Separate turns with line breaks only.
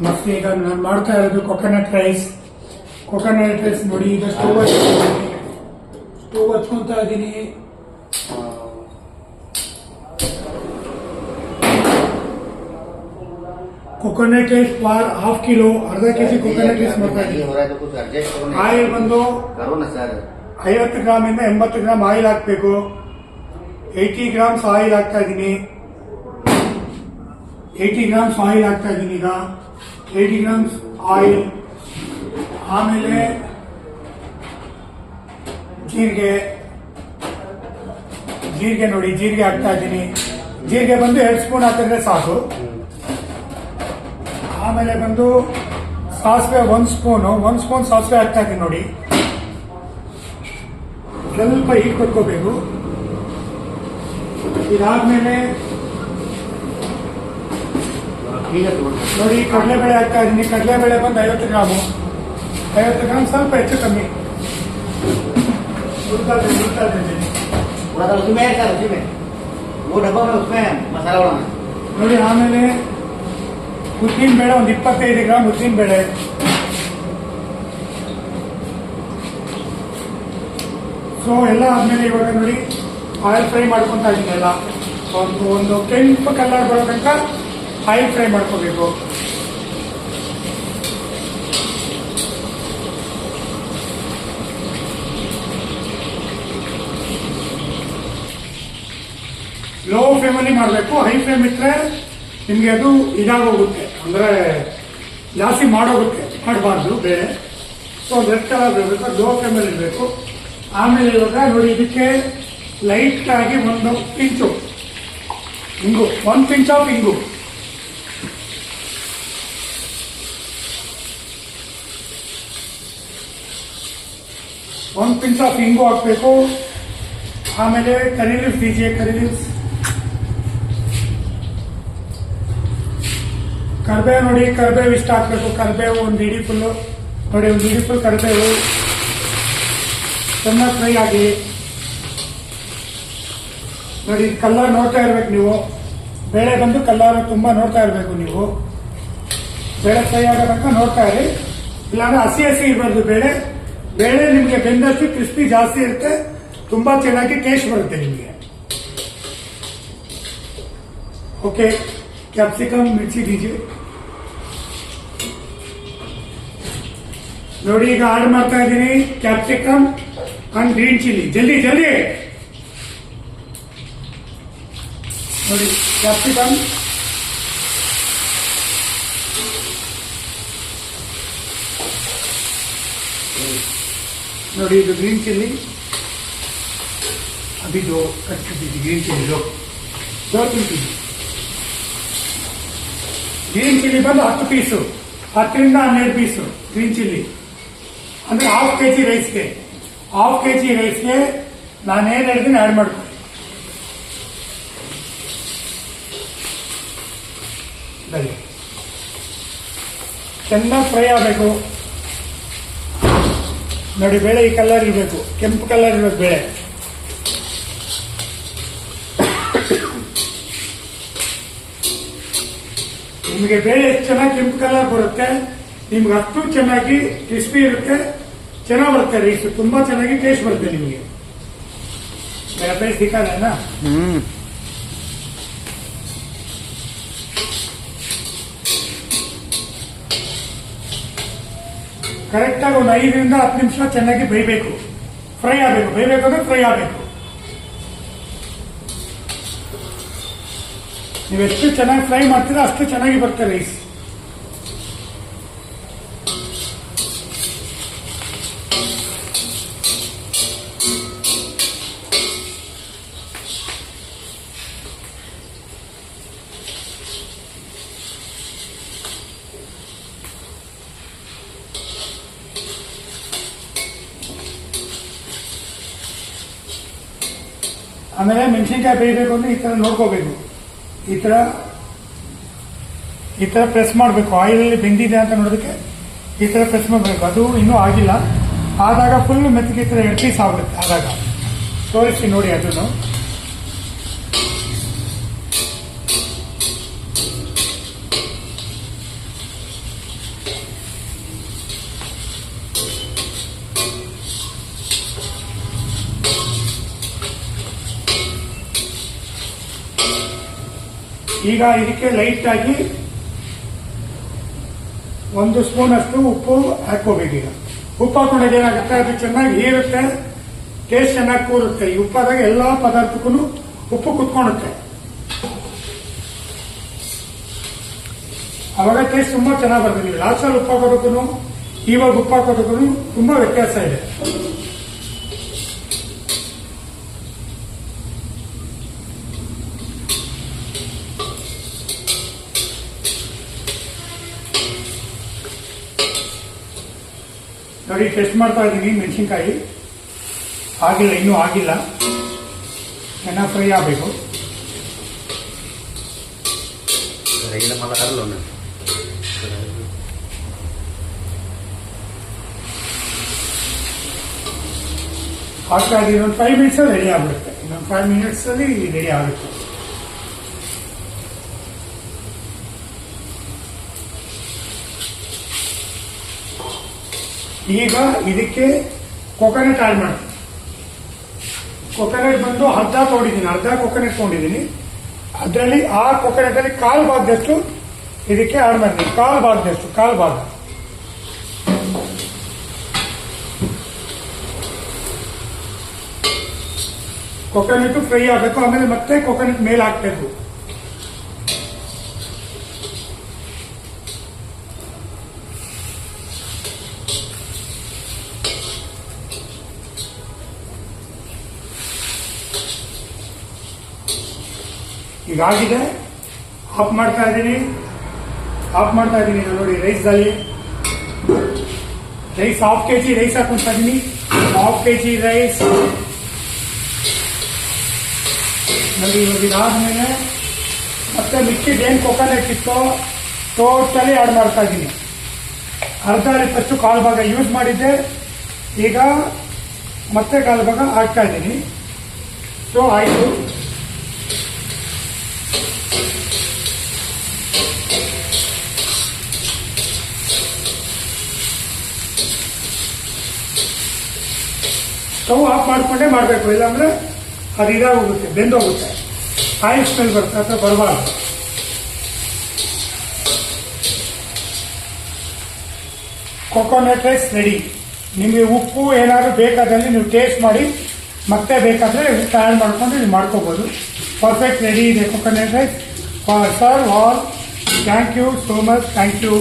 ನಮಸ್ತೆ. ಈಗ ನಾನು ಮಾಡ್ತಾ ಇರೋದು ಕೊಕೊನಟ್ ರೈಸ್ ನೋಡಿ. ಈಗ ಸ್ಟವ್ ಹಚ್ಕೊಂತಾ ಇದ್ದೀನಿ. कोकोनट रैस पर हाफ किलो अर्ध केजी कोकोनट रैस ಮಾಡ್ತಾ ಇದ್ದೀನಿ. ಆಯಿಲ್ ಬಂದು 50 ಗ್ರಾಮ್ ಇಂದ 80 ಗ್ರಾಮ್ ಆಯಿಲ್ ಹಾಕಬೇಕು. 80 ಗ್ರಾಮ್ಸ್ ಆಯಿಲ್ ಹಾಕ್ತಾ ಇದ್ದೀನಿ. 80 ಗ್ರಾಮ್ಸ್ ಆಯಿಲ್ ಹಾಕ್ತಾ ಇದ್ದೀನಿ. ಈಗ 80 ಗ್ರಾಮ್ಸ್ ಆಯಿಲ್ ಆಮೇಲೆ ಜೀರಿಗೆ ನೋಡಿ, ಜೀರಿಗೆ ಹಾಕ್ತಾ ಇದ್ದೀನಿ. ಜೀರಿಗೆ ಬಂದು 2 ಸ್ಪೂನ್ ಹಾಕಿದ್ರೆ ಸಾಕು. ಆಮೇಲೆ ಬಂದು ಸಾಸಿವೆ 1 ಸ್ಪೂನ್ ಸಾಸಿವೆ ಹಾಕ್ತಾ ಇದ್ದೀನಿ ನೋಡಿ. ಸ್ವಲ್ಪ ಹೀಟ್ ಕೊಟ್ಕೋಬೇಕು. ಇದಾದ್ಮೇಲೆ ನೋಡಿ ಕಡಲೆಬೇಳೆ ಹಾಕ್ತಾ ಇದ್ದೀನಿ. ಕಡಲೆಬೇಳೆ ಬಂದು 50 ಗ್ರಾಮ್ ಸ್ವಲ್ಪ ಹೆಚ್ಚು ಕಮ್ಮಿ ನೋಡಿ. ಆಮೇಲೆ ಉದ್ದಿನ ಬೇಳೆ ಒಂದು 25 ಗ್ರಾಮ್ ಉದ್ದಿನ ಬೇಳೆ. ಸೊ ಎಲ್ಲ ಆದ್ಮೇಲೆ ಇವಾಗ ನೋಡಿ ಆಯಿಲ್ ಫ್ರೈ ಮಾಡ್ಕೊಂತ ಇದ್ದೀನಿ. ಎಲ್ಲ ಒಂದು ಕೆಂಪು ಕಲರ್ ಬರೋ ತನಕ ಆಯಿಲ್ ಫ್ರೈ ಮಾಡ್ಕೋಬೇಕು. ಲೋ ಫ್ಲೇಮಲ್ಲಿ ಮಾಡಬೇಕು. ಹೈ ಫ್ಲೇಮ್ ಇಟ್ಟರೆ ನಿಮಗೆ ಅದು ಇದಾಗೋಗುತ್ತೆ, ಅಂದ್ರೆ ಜಾಸ್ತಿ ಮಾಡಬಾರ್ದು ಬೇಳೆ. ಸೊ ರೆಡ್ ಕಲರ್ ಬರಬೇಕು, ಲೋ ಫ್ಲೇಮಲ್ಲಿ ಇರಬೇಕು. ಆಮೇಲೆ ಇವಾಗ ನೋಡಿ ಇದಕ್ಕೆ ಲೈಟ್ ಆಗಿ ಒಂದು ಪಿಂಚು ಇಂಗು, 1 ಪಿಂಚ್ ಆಫ್ ಇಂಗು. ಹಾಕಬೇಕು. ಆಮೇಲೆ ಕರಿ ಲೀವ್ಸ್ ಕರಿಬೇವು ನೋಡಿ, ಕರಿಬೇವು ಇಷ್ಟ ಹಾಕ್ಬೇಕು. ಕರಿಬೇವು ಒಂದು ಇಡೀ ಫುಲ್ ನೋಡಿ, ಒಂದು ಇಡೀ ಫುಲ್ ಕರಿಬೇವು ಚೆನ್ನಾಗಿ ಫ್ರೈ ಆಗಿ ನೋಡಿ. ಕಲರ್ ನೋಡ್ತಾ ಇರ್ಬೇಕು ನೀವು. ಬೇಳೆ ಬಂದು ಕಲರ್ ತುಂಬಾ ನೋಡ್ತಾ ಇರಬೇಕು ನೀವು. ಬೇಳೆ ಫ್ರೈ ಆಗೋ ತನಕ ನೋಡ್ತಾ ಇರಿ, ಇಲ್ಲಾಂದ್ರೆ ಹಸಿ ಇರಬಾರ್ದು. ಬೇಳೆ ನಿಮಗೆ ಬೆಂದಷ್ಟು ಕ್ರಿಸ್ಪಿ ಜಾಸ್ತಿ ಇರುತ್ತೆ, ತುಂಬಾ ಚೆನ್ನಾಗಿ ಟೇಸ್ಟ್ ಬರುತ್ತೆ ನಿಮಗೆ. ಓಕೆ, ಕ್ಯಾಪ್ಸಿಕಮ್ ಮಿರ್ಚಿ ದೀಜಿए ನೋಡಿ. ಈಗ ಆಡ್ ಮಾಡ್ತಾ ಇದ್ದೀನಿ ಕ್ಯಾಪ್ಸಿಕಮ್ ಅಂಡ್ ಗ್ರೀನ್ ಚಿಲ್ಲಿ. ಜಲ್ದಿ ನೋಡಿ. ಕ್ಯಾಪ್ಸಿಕಮ್ ನೋಡಿ, ಇದು ಗ್ರೀನ್ ಚಿಲ್ಲಿ. ಅದಿದು ಕಚ್ಚಿದ್ದೀವಿ ಗ್ರೀನ್ ಚಿಲ್ಲಿ. ಗ್ರೀನ್ ಚಿಲ್ಲಿ ಬಂದು 10 ಪೀಸು, 10ರಿಂದ 12 ಪೀಸು ಗ್ರೀನ್ ಚಿಲ್ಲಿ. ಅಂದ್ರೆ ಹಾಫ್ ಕೆಜಿ ರೈಸ್ಗೆ ನಾನೇನು ಹೇಳ್ತೀನಿ ಆಡ್ ಮಾಡ್ತೀನಿ. ಚೆನ್ನಾಗಿ ಫ್ರೈ ಆಗಬೇಕು ನೋಡಿ. ಬೇಳೆ ಈ ಕಲರ್ ಇರಬೇಕು, ಕೆಂಪು ಕಲರ್ ಇರಬೇಕು ಬೇಳೆ. ನಿಮಗೆ ಬೇಳೆ ಎಷ್ಟು ಚೆನ್ನಾಗಿ ಕೆಂಪು ಕಲರ್ ಬರುತ್ತೆ, ನಿಮ್ಗೆ ಅಷ್ಟು ಚೆನ್ನಾಗಿ ಕ್ರಿಸ್ಪಿ ಇರುತ್ತೆ, ಚೆನ್ನಾಗಿ ಬರುತ್ತೆ ರೈಸ್. ತುಂಬಾ ಚೆನ್ನಾಗಿ ಟೇಸ್ಟ್ ಬರುತ್ತೆ ನಿಮಗೆ. ಟೇಸ್ಟ್ ದಿಕ್ಕಾನ ಕರೆಕ್ಟಾಗಿ ಒಂದು 5ರಿಂದ 10 ನಿಮಿಷ ಚೆನ್ನಾಗಿ ಬೇಯಬೇಕು, ಫ್ರೈ ಆಗಬೇಕು. ಫ್ರೈ ಆಗಬೇಕು. ನೀವೆಷ್ಟು ಚೆನ್ನಾಗಿ ಫ್ರೈ ಮಾಡ್ತೀರಾ ಅಷ್ಟು ಚೆನ್ನಾಗಿ ಬರುತ್ತೆ ರೈಸ್. ಆಮೇಲೆ ಮೆಣಸಿನ್ಕಾಯಿ ಬೇಯಬೇಕು ಅಂದ್ರೆ ಈ ತರ ನೋಡ್ಕೋಬೇಕು. ಈ ತರ ಪ್ರೆಸ್ ಮಾಡಬೇಕು. ಆಯಿಲಲ್ಲಿ ಬೆಂದಿದೆ ಅಂತ ನೋಡೋದಕ್ಕೆ ಈ ತರ ಪ್ರೆಸ್ ಮಾಡಬೇಕು. ಅದು ಇನ್ನೂ ಆಗಿಲ್ಲ, ಆದಾಗ ಫುಲ್ ಮೆತ್ತಗೆ 2 ಪೀಸ್ ಆಗುತ್ತೆ. ಆದಾಗ ತೋರಿಸಿ ನೋಡಿ ಅದನ್ನು. ಈಗ ಇದಕ್ಕೆ ಲೈಟ್ ಆಗಿ 1 ಸ್ಪೂನ್ ಅಷ್ಟು ಉಪ್ಪು ಹಾಕೋಬೇಕು. ಈಗ ಉಪ್ಪು ಹಾಕೊಂಡಾಗ ಏನಾಗುತ್ತೆ, ಅದು ಚೆನ್ನಾಗಿ ಹೀರುತ್ತೆ, ಟೇಸ್ಟ್ ಚೆನ್ನಾಗಿ ಕೂರುತ್ತೆ. ಈ ಉಪ್ಪಾದಾಗ ಎಲ್ಲಾ ಪದಾರ್ಥಕ್ಕೂ ಉಪ್ಪು ಕುತ್ಕೊಳ್ಳುತ್ತೆ, ಅವಾಗ ಟೇಸ್ಟ್ ತುಂಬಾ ಚೆನ್ನಾಗಿ ಬರ್ತದೆ. ನೀವು ಲಾಸ್ಟಲ್ಲಿ ಉಪ್ಪು ಹಾಕೋದಕ್ಕೂ ಇವಾಗ ಉಪ್ಪು ಹಾಕೋದಕ್ಕೂ ತುಂಬಾ ವ್ಯತ್ಯಾಸ ಇದೆ. ನೋಡಿ, ಟೆಸ್ಟ್ ಮಾಡ್ತಾ ಇದ್ದೀನಿ. ಮೆಣಸಿನ್ಕಾಯಿ ಆಗಿಲ್ಲ, ಇನ್ನೂ ಆಗಿಲ್ಲ, ಚೆನ್ನಾಗಿ ಫ್ರೈ ಆಗಬೇಕು. ಆಗ್ತಾ ಇದೆ. ಇನ್ನೊಂದು 5 ಮಿನಿಟ್ಸ್ ರೆಡಿ ಆಗ್ಬಿಡುತ್ತೆ. ಇನ್ನೊಂದು 5 ಮಿನಿಟ್ಸ್ ಅಲ್ಲಿ ರೆಡಿ ಆಗುತ್ತೆ. ಈಗ ಇದಕ್ಕೆ ಕೊಕೊನಟ್ ಆಡ್ ಮಾಡ್ತೀನಿ. ಕೊಕೊನಟ್ ಬಂದು ಅರ್ಧ ಕೊಕೊನಟ್ ತೊಗೊಂಡಿದ್ದೀನಿ. ಅದರಲ್ಲಿ ಆ ಕೊಕೊನಟ್ ಅಲ್ಲಿ 1/4 ಭಾಗದಷ್ಟು ಇದಕ್ಕೆ ಆಡ್ ಮಾಡ್ತೀನಿ. 1/4 ಭಾಗ. ಕೊಕೊನಟ್ ಫ್ರೈ ಆಗಬೇಕು. ಆಮೇಲೆ ಮತ್ತೆ ಕೊಕೊನಟ್ ಮೇಲೆ ಹಾಕ್ಬೇಕು. ಈಗಾಗಿದೆ. ಆಫ್ ಮಾಡ್ತಾ ಇದ್ದೀನಿ ನೋಡಿ. ರೈಸ್ 1/2 kg ರೈಸ್ ಹಾಕೊಂತಾ ಇದ್ದೀನಿ. 1/2 kg ರೈಸ್ ನೋಡಿ. ಇವಾಗ ಇದಾದ್ಮೇಲೆ ಮತ್ತೆ ಮಿಕ್ಕಿದ ಏನ್ ಕೊಕೊನಟ್ ಇತ್ತು ಟೋಟಲಿ ಆಡ್ ಮಾಡ್ತಾ ಇದ್ದೀನಿ. ಅರ್ಧ ಫಸ್ಟ್ 1/4 ಭಾಗ ಯೂಸ್ ಮಾಡಿದ್ದೆ, ಈಗ ಮತ್ತೆ 1/4 ಭಾಗ ಹಾಕ್ತಾ ಇದ್ದೀನಿ. ಸೊ ಆಯ್ತು. ಸ್ಟವ್ ಆಫ್ ಮಾಡ್ಕೊಂಡೇ ಮಾಡಬೇಕು, ಇಲ್ಲಾಂದ್ರೆ ಅದು ಇದಾಗೋಗುತ್ತೆ, ಬೆಂದೋಗುತ್ತೆ, ಆಯಿಲ್ ಸ್ಮೆಲ್ ಬರುತ್ತೆ, ಅಥವಾ ಬರಬಾರ್ದು. Coconut rice ready. ನಿಮಗೆ ಉಪ್ಪು ಏನಾದ್ರು ಬೇಕಾದಲ್ಲಿ ನೀವು ಟೇಸ್ಟ್ ಮಾಡಿ, ಮತ್ತೆ ಬೇಕಾದ್ರೆ ಆ್ಯಡ್ ಮಾಡ್ಕೊಂಡು ನೀವು ಮಾಡ್ಕೋಬಹುದು. ಪರ್ಫೆಕ್ಟ್ ರೆಡಿ ಇದೆ coconut rice. Serve all. Thank you so much. Thank you.